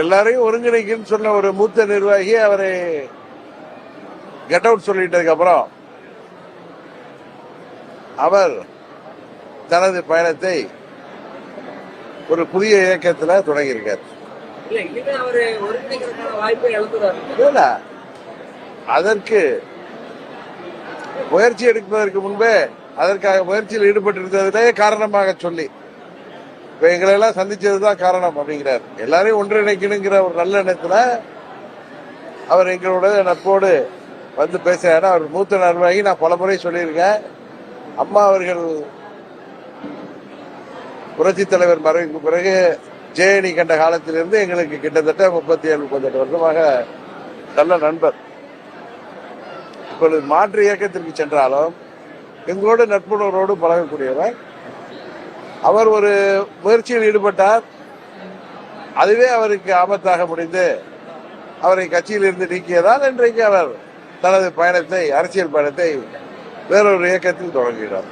எல்லாரையும் ஒருங்கிணைக்குன்னு சொன்ன ஒரு மூத்த நிர்வாகி அவரை கெட் அவுட் சொல்லிட்டதுக்கு அப்புறம் அவர் தனது பயணத்தை ஒரு புதிய இயக்கத்தில் தொடங்கியிருக்கார். அதற்கு முயற்சி எடுப்பதற்கு முன்பே அதற்காக முயற்சியில் ஈடுபட்டிருந்ததிலே காரணமாக சொல்லி இப்ப எங்களை எல்லாம் சந்திச்சதுதான் காரணம் அப்படிங்கிறார். எல்லாரையும் ஒன்றிணைக்கணுங்கிற ஒரு நல்ல எண்ணத்துல அவர் எங்களோட நட்போடு வந்து பேசுறாரு. அவர் மூத்த நிர்வாகி. நான் பல முறை சொல்லியிருக்கேன், அம்மா அவர்கள் புரட்சி தலைவர் மறைவுக்கு பிறகு ஜேஎனி கண்ட காலத்திலிருந்து எங்களுக்கு கிட்டத்தட்ட 37-38 வருஷமாக நல்ல நண்பர். இப்பொழுது மாற்று இயக்கத்திற்கு சென்றாலும் எங்களோடு நட்புணர்வோடு பழகக்கூடியவர். அவர் ஒரு முயற்சியில் ஈடுபட்டார். அதுவே அவருக்கு ஆபத்தாக முடிந்து அவரை கட்சியில் இருந்து நீக்கியதால் இன்றைக்கு அவர் தனது பயணத்தை, அரசியல் பயணத்தை வேறொரு இயக்கத்தில் தொடங்குகிறார்.